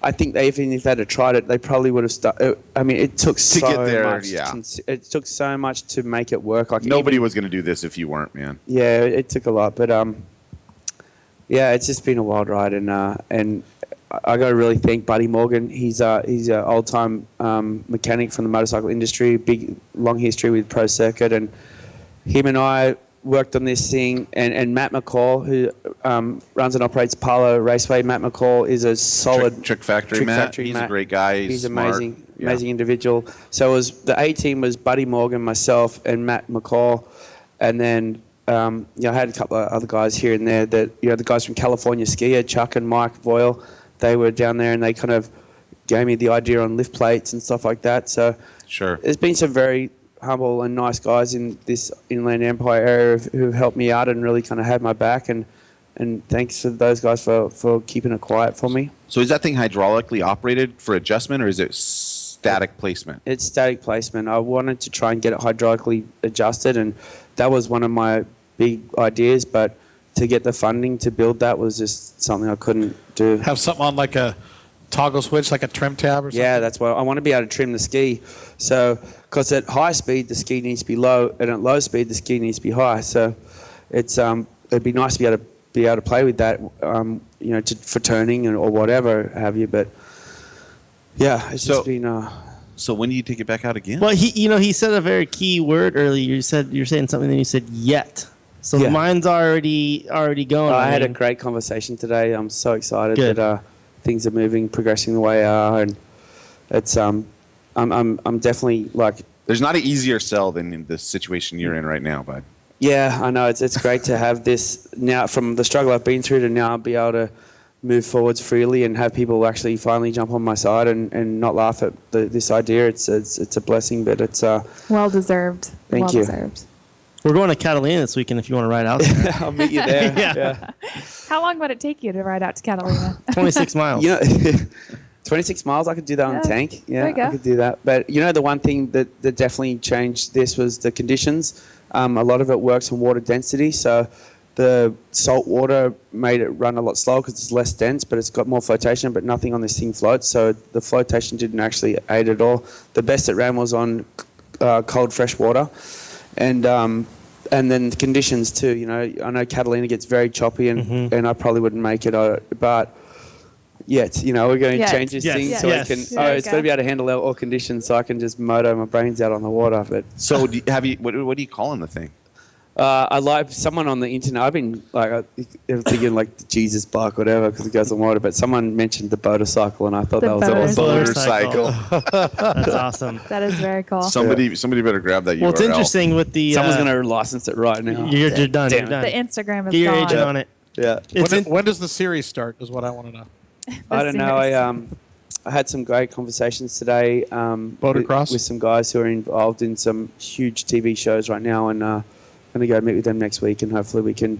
I think even if they'd have tried it, they probably would have started. I mean, it took so get there, much. yeah. It took so much to make it work. Like Nobody was going to do this if you weren't, man. Yeah, it took a lot, but yeah, it's just been a wild ride, and I got to really thank Buddy Morgan. He's an old-time mechanic from the motorcycle industry, big long history with Pro Circuit, and him and I worked on this thing. And Matt McCall, who runs and operates Palo Raceway. Matt McCall is a solid Trick Factory Matt. He's a great guy. He's smart. Amazing individual. So it was the A team was Buddy Morgan, myself, and Matt McCall, and then. I had a couple of other guys here and there that, the guys from California Skier, Chuck and Mike Boyle, they were down there and they kind of gave me the idea on lift plates and stuff like that. So there's been some very humble and nice guys in this Inland Empire area who have helped me out and really kind of had my back, and thanks to those guys for keeping it quiet for me. So is that thing hydraulically operated for adjustment, or is it static placement? It's static placement. I wanted to try and get it hydraulically adjusted, and that was one of my big ideas, but to get the funding to build that was just something I couldn't do. Have something on like a toggle switch, like a trim tab or something? Yeah, that's why I want to be able to trim the ski. So, because at high speed, the ski needs to be low, and at low speed, the ski needs to be high. So, it'd be nice to be able to play with that, for turning or whatever have you. But yeah, it's just been. So when do you take it back out again? Well, he said a very key word earlier. You're saying something, then you said yet. So the mind's already going. I had a great conversation today. I'm so excited that things are progressing the way they are, and it's I'm definitely like. There's not an easier sell than in the situation you're in right now, bud. Yeah, I know it's great to have this now from the struggle I've been through to now be able to move forwards freely and have people actually finally jump on my side and not laugh at this idea. It's a blessing, but it's well deserved. Thank you. Deserved. We're going to Catalina this weekend if you want to ride out there. I'll meet you there. Yeah. How long would it take you to ride out to Catalina? 26 miles. You know, 26 miles, I could do that on tank. Yeah, there you go. I could do that. But you know, the one thing that definitely changed this was the conditions. A lot of it works on water density. So the salt water made it run a lot slower because it's less dense, but it's got more flotation, but nothing on this thing floats. So the flotation didn't actually aid at all. The best it ran was on cold, fresh water. And then the conditions too. You know, I know Catalina gets very choppy, and I probably wouldn't make it. But yet, you know, we're going to change this thing so I can. It's got to be able to handle all conditions, so I can just motor my brains out on the water. But So what do you call the thing? I like someone on the internet. I've been like thinking like the Jesus bike, whatever, because it goes on water. But someone mentioned the motorcycle, and I thought that was awesome. Motorcycle. That's awesome. That is very cool. Somebody better grab that URL. Well, it's interesting with the. Someone's going to license it right now. You're done. You're done. The Instagram is Get your gone. agent on it. Yeah. When does the series start? Is what I want to know. I don't know. I had some great conversations today Motocross? with some guys who are involved in some huge TV shows right now, and going to go meet with them next week, and hopefully we can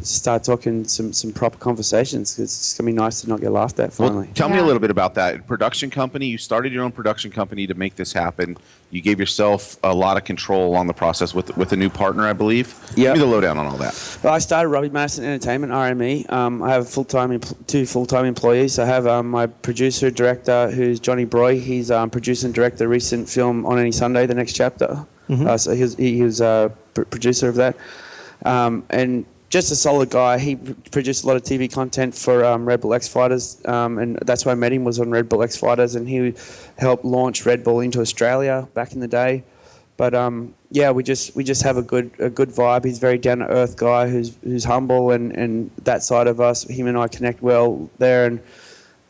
start talking some proper conversations, because it's going to be nice to not get laughed at finally. Well, tell me a little bit about that. Production company, you started your own production company to make this happen. You gave yourself a lot of control along the process with a new partner, I believe. Give me the lowdown on all that. Well, I started Robbie Maddison Entertainment, RME. I have two full-time employees. I have my producer, director, who's Johnny Broy. He's producer and director of the recent film On Any Sunday, The Next Chapter. So he was producer of that. And just a solid guy. He produced a lot of TV content for Red Bull X Fighters, and that's why I met him, was on Red Bull X Fighters, and he helped launch Red Bull into Australia back in the day. But we just have a good vibe. He's a very down to earth guy who's humble, and that side of us, him and I connect well there.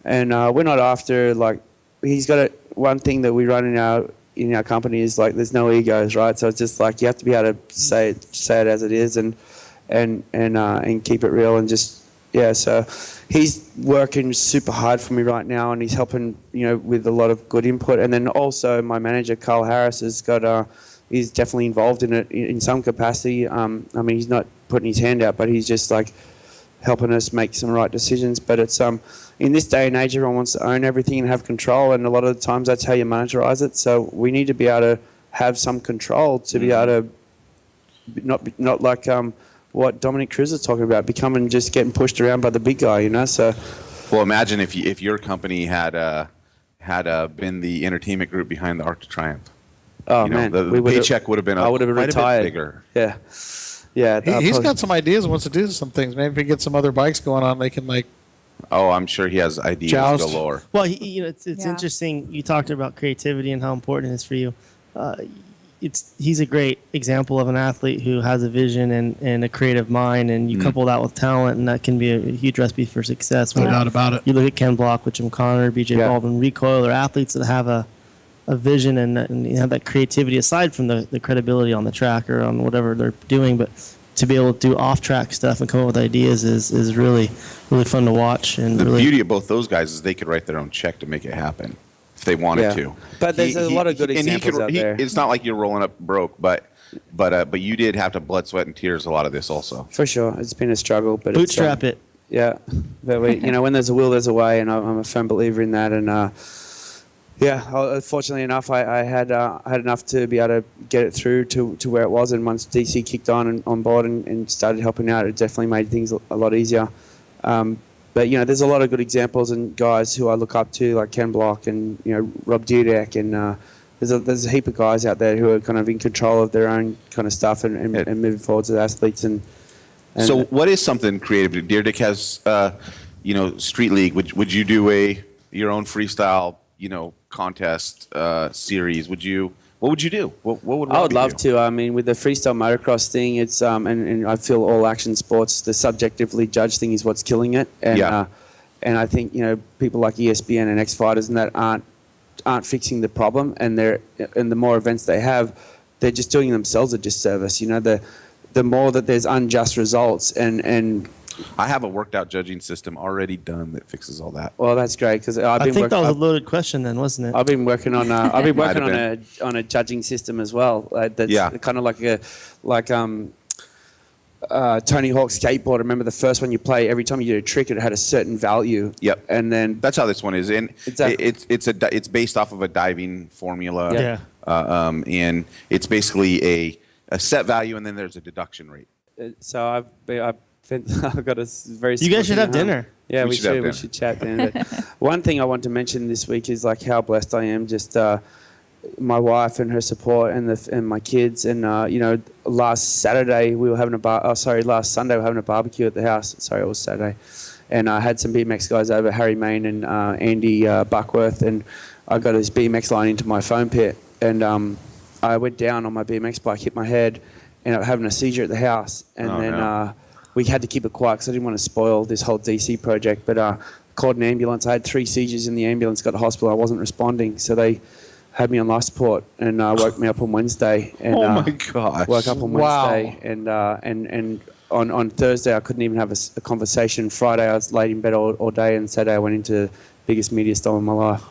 And we're not after, like, he's got one thing that we run in our company is, like, there's no egos, right? So it's just like you have to be able to say it as it is, and keep it real, and just so he's working super hard for me right now, and he's helping with a lot of good input. And then also my manager Carl Harris has got he's definitely involved in it in some capacity. I mean, he's not putting his hand out, but he's just like helping us make some right decisions. But it's in this day and age, everyone wants to own everything and have control, and a lot of the times that's how you monetize it. So we need to be able to have some control to be able to not like what Dominic Cruz is talking about, becoming just getting pushed around by the big guy, So, well, imagine if your company had been the entertainment group behind the Arc de Triomphe. Oh man, the paycheck would have been I would have been retired. Bigger. Yeah. He's got some ideas. Wants to do some things. Maybe if he gets some other bikes going on, they can like. Oh, I'm sure he has ideas Joust. galore. Well, it's interesting. You talked about creativity and how important it is for you. He's a great example of an athlete who has a vision and a creative mind, and you couple that with talent, and that can be a huge recipe for success. No doubt about it. You look at Ken Block, Jim Connor, BJ Baldwin, Recoil, or athletes that have a vision and have that creativity aside from the credibility on the track or on whatever they're doing, but to be able to do off-track stuff and come up with ideas is really, really fun to watch. And the really beauty of both those guys is they could write their own check to make it happen if they wanted to. But there's a lot of good examples out there. It's not like you're rolling up broke, but you did have to blood, sweat, and tears a lot of this also. For sure, it's been a struggle, but bootstrap it. Yeah, but when there's a will, there's a way, and I'm a firm believer in that. And fortunately enough, I had enough to be able to get it through to where it was. And once DC kicked on board and started helping out, it definitely made things a lot easier. But there's a lot of good examples and guys who I look up to, like Ken Block and Rob Dudek, and there's a heap of guys out there who are kind of in control of their own kind of stuff and moving forward as athletes. And so, what is something creative? Dudek has Street League. Would you do your own freestyle contest series? What would you do? What would Robbie I would love do? to. I mean, with the freestyle motocross thing, it's and I feel all action sports, the subjectively judged thing is what's killing it. And and I think people like ESPN and X Fighters and that aren't fixing the problem, and the more events they have, they're just doing themselves a disservice. The more that there's unjust results and I have a worked out judging system already done that fixes all that. Well, that's great because I think that was a loaded question then, wasn't it? I've been working on on a judging system as well. That's kind of like Tony Hawk's skateboard. Remember the first one you play, every time you did a trick, it had a certain value. Yep. And then that's how this one is. And exactly. it's based off of a diving formula. Yeah. And it's basically a set value, and then there's a deduction rate. So I've got a very. You guys should have dinner. Yeah, we should. We should chat then. But one thing I want to mention this week is like how blessed I am. Just my wife and her support, and my kids, and last Saturday we were having last Sunday we were having a barbecue at the house. Sorry, it was Saturday, and I had some BMX guys over, Harry Main and Andy Buckworth, and I got his BMX line into my foam pit, and I went down on my BMX bike, hit my head, and I was having a seizure at the house, and we had to keep it quiet because I didn't want to spoil this whole DC project. But called an ambulance. I had 3 seizures in the ambulance. Got to the hospital. I wasn't responding, so they had me on life support and woke me up on Wednesday. And, oh my gosh! Woke up on Wednesday, and on Thursday I couldn't even have a conversation. Friday I was laid in bed all day, and Saturday I went into the biggest media storm in my life.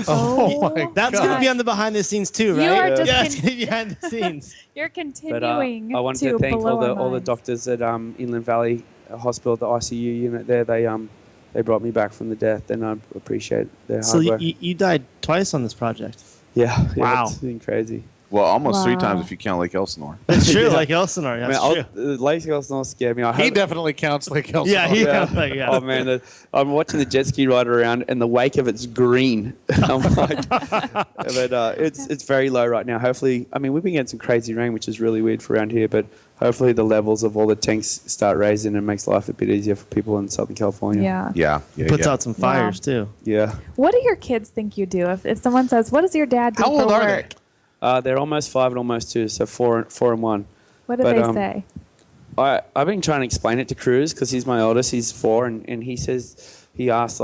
Oh my God. That's going to be on the behind the scenes too, right? You are just it's going to be behind the scenes. You're continuing I wanted to thank blow all the doctors at Inland Valley Hospital, the ICU unit there. They brought me back from the death, and I appreciate their hard work. So you died twice on this project? Yeah. Wow. It's been crazy. Well, almost 3 times if you count Lake Elsinore. That's true, Lake Elsinore. That's true. Lake Elsinore scared me. He definitely counts Lake Elsinore. Yeah, he counts Lake. Yeah. Oh man, I'm watching the jet ski ride around, and the wake of it's green. I'm like, but it's very low right now. Hopefully, I mean we've been getting some crazy rain, which is really weird for around here. But hopefully, the levels of all the tanks start raising and makes life a bit easier for people in Southern California. Yeah. Puts out some fires too. Yeah. What do your kids think you do? If someone says, "What does your dad do How for old are work?" They're almost 5 and almost 2, so 4 and 1. What do they say? I've been trying to explain it to Cruz because he's my oldest. He's 4, and he says he has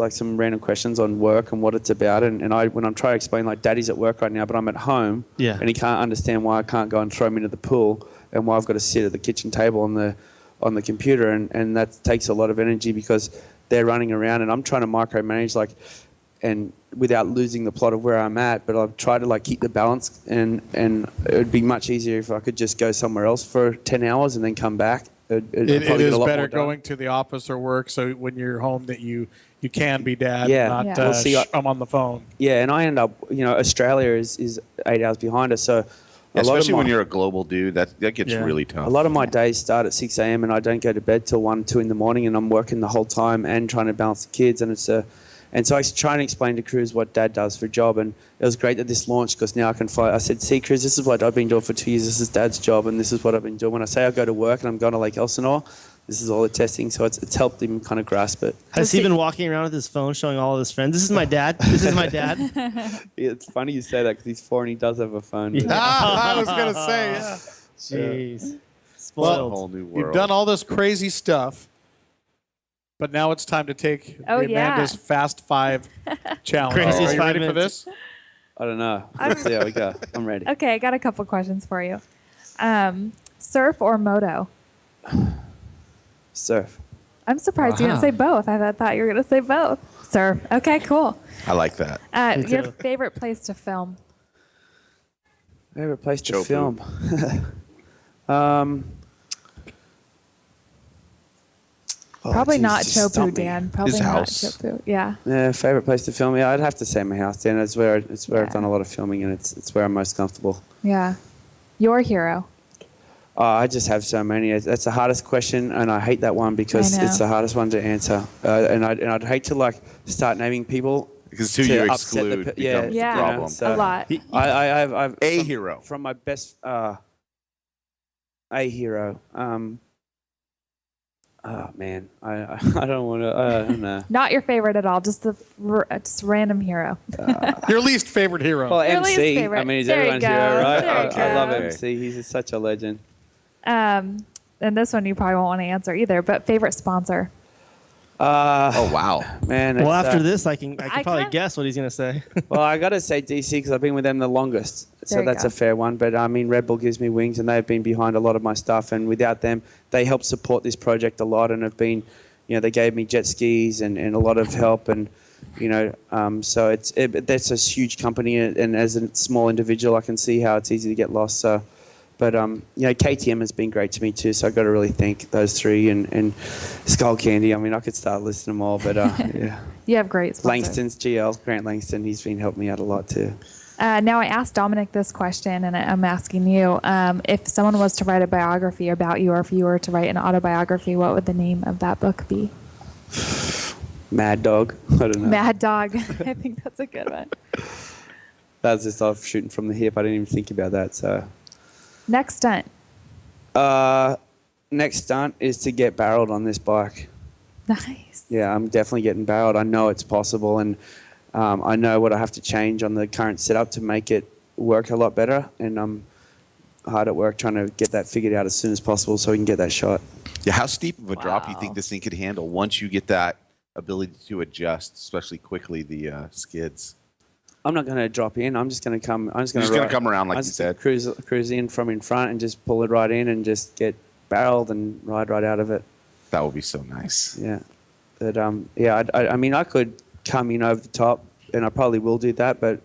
some random questions on work and what it's about. And when I'm trying to explain, like, Daddy's at work right now, but I'm at home, and he can't understand why I can't go and throw him into the pool and why I've got to sit at the kitchen table on the computer, and that takes a lot of energy because they're running around and I'm trying to micromanage and without losing the plot of where I'm at, but I've tried to keep the balance, and it would be much easier if I could just go somewhere else for 10 hours and then come back. It is better going to the office or work, so when you're home that you can be dad, not I'm on the phone. Yeah, and I end up, Australia is 8 hours behind us, so especially when you're a global dude, that gets really tough. A lot of my days start at 6 a.m. and I don't go to bed till 1, 2 in the morning, and I'm working the whole time and trying to balance the kids, and and so I was trying to explain to Cruz what Dad does for a job, and it was great that this launched because now I can fly. I said, see, Cruz, this is what I've been doing for 2 years. This is Dad's job, and this is what I've been doing. When I say I go to work and I'm going to Lake Elsinore, this is all the testing, so it's helped him kind of grasp it. Has he been walking around with his phone showing all of his friends, this is my dad, this is my dad? Yeah, it's funny you say that because he's 4 and he does have a phone. Yeah. I was going to say, yeah. Jeez. Spoiled. Well, a whole new world. You've done all this crazy stuff. But now it's time to take Amanda's Fast 5 challenge. Craziest Are you 5 ready minutes. for this? I don't know. Let's see how we go. I'm ready. Okay, I got a couple questions for you. Surf or moto? Surf. I'm surprised you didn't say both. I thought you were going to say both. Surf. Okay, cool. I like that. Your favorite place to film? Favorite place to Chopu. film? Probably not just Chopu, stump me. Dan. Probably His not house. Chopu. Yeah. Yeah, favorite place to film? Yeah, I'd have to say my house, Dan. It's where I've done a lot of filming, and it's where I'm most comfortable. Yeah. Your hero? I just have so many. That's the hardest question, and I hate that one because it's the hardest one to answer. And I'd hate to start naming people because who you exclude becomes the problem. A lot. I've a hero from my best a hero. Oh man, I don't want to. I don't know. Not your favorite at all. Just just random hero. Your least favorite hero. Well, Your MC. least favorite. I mean, he's There you everyone's go. hero, right? There you I love go. MC. He's such a legend. And this one you probably won't want to answer either. But favorite sponsor? Oh, wow. Man. Well, it's, after this, I can probably can't- guess what he's going to say. Well, I got to say DC because I've been with them the longest. So There you that's go. a fair one. But, I mean, Red Bull gives me wings, and they've been behind a lot of my stuff. And without them, they help support this project a lot and have been, they gave me jet skis and a lot of help. And, so that's a huge company. And as a small individual, I can see how it's easy to get lost. So, but, KTM has been great to me too. So I've got to really thank those three and Skull Candy. I mean, I could start listing them all, but yeah. You have great sponsors. Langston's GL, Grant Langston, he's been helping me out a lot too. Now, I asked Dominic this question, and I'm asking you. If someone was to write a biography about you, or if you were to write an autobiography, what would the name of that book be? Mad Dog. I don't know. Mad Dog. I think that's a good one. That's just off shooting from the hip. I didn't even think about that. So Next stunt. next stunt is to get barreled on this bike. Nice. Yeah, I'm definitely getting barreled. I know it's possible, and I know what I have to change on the current setup to make it work a lot better. And I'm hard at work trying to get that figured out as soon as possible so we can get that shot. Yeah, how steep of a drop do you think this thing could handle once you get that ability to adjust, especially quickly, the skids? I'm not going to drop in. I'm just going to come. I'm just going to come around, like you said. Cruise in from in front and just pull it right in and just get barreled and ride right out of it. That would be so nice. Yeah, but I mean, I could come in over the top, and I probably will do that. But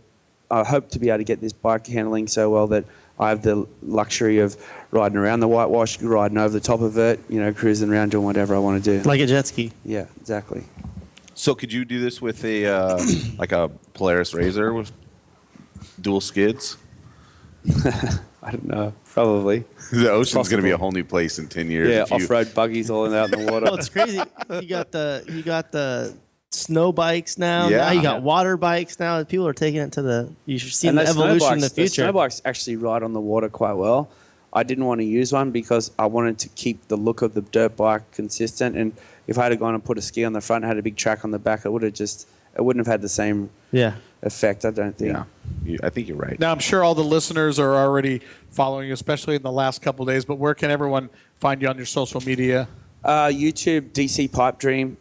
I hope to be able to get this bike handling so well that I have the luxury of riding around the whitewash, riding over the top of it, cruising around doing whatever I want to do. Like a jet ski. Yeah, exactly. So could you do this with a like a Polaris Razor with dual skids? I don't know. Probably. The ocean's going to be a whole new place in 10 years. Yeah, off-road buggies all out in the water. Well, it's crazy. You got the snow bikes now. Yeah. Now you got water bikes now. People are taking it to the. You should see And the those evolution in the snowbikes- future. The snow bikes actually ride on the water quite well. I didn't want to use one because I wanted to keep the look of the dirt bike consistent. And if I had gone and put a ski on the front and had a big track on the back, it wouldn't have had the same effect, I don't think. Yeah, I think you're right. Now, I'm sure all the listeners are already following you, especially in the last couple of days, but where can everyone find you on your social media? YouTube, DC PipeDream.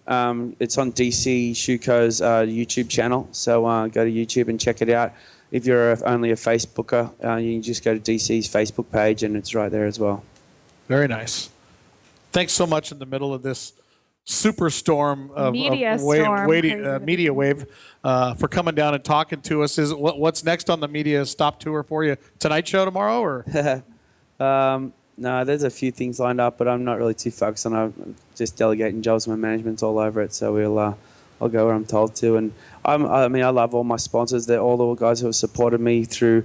It's on DC Shuko's YouTube channel. So go to YouTube and check it out. If you're only a Facebooker, you can just go to DC's Facebook page and it's right there as well. Very nice. Thanks so much in the middle of this superstorm of Media storm, crazy. media wave for coming down and talking to us. What's next on the media stop tour for you? Tonight Show tomorrow or? No, there's a few things lined up, but I'm not really too focused on it. I'm just delegating jobs. My management's all over it, so I'll go where I'm told to. And I love all my sponsors. They're all the guys who have supported me through.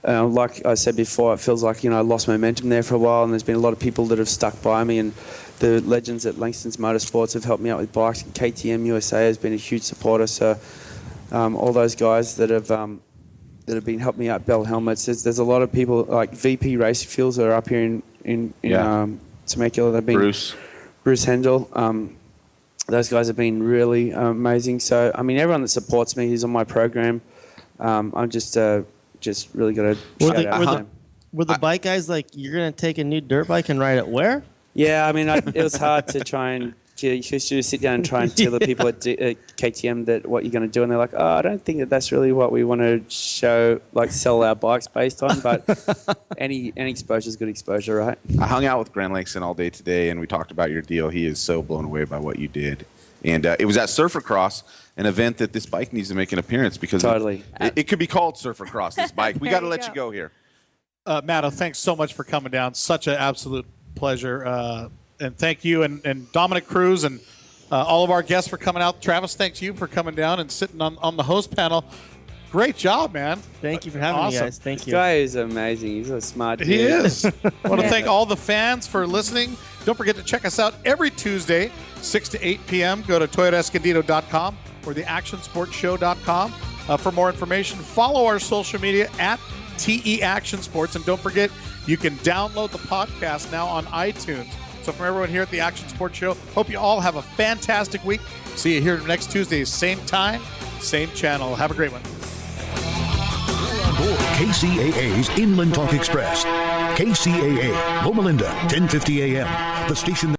Like I said before, it feels like I lost momentum there for a while, and there's been a lot of people that have stuck by me. And the legends at Langston's Motorsports have helped me out with bikes. And KTM USA has been a huge supporter. So all those guys that have been helping me out, Bell Helmets. There's a lot of people like VP Race Fuels that are up here in Temecula. They've been Bruce Hendel. Those guys have been really amazing. So everyone that supports me who's on my program, I'm just really got to shout out to them. Were the bike guys like, you're going to take a new dirt bike and ride it where? Yeah, it was hard to try and just sit down and try and tell the people at KTM that what you're going to do, and they're like, I don't think that's really what we want to show, sell our bikes based on. But any exposure is good exposure, right? I hung out with Grant Langston all day today, and we talked about your deal. He is so blown away by what you did. And it was at Surfercross, an event that this bike needs to make an appearance because it could be called Surfercross, this bike. We got to let you go here. Matto, thanks so much for coming down. Such an absolute pleasure. And thank you and Dominic Cruz and all of our guests for coming out. Travis, thanks you for coming down and sitting on the host panel. Great job, man. Thank you for having me, guys. Thank you. This guy is amazing. He's a smart dude. He is. I want to thank all the fans for listening. Don't forget to check us out every Tuesday, 6 to 8 p.m. Go to ToyotaEscondido.com or TheActionSportsShow.com for more information. Follow our social media at TEActionSports. And don't forget, you can download the podcast now on iTunes. So from everyone here at the Action Sports Show, hope you all have a fantastic week. See you here next Tuesday, same time, same channel. Have a great one. On board KCAA's Inland Talk Express. KCAA, Loma Linda, 1050 a.m. The station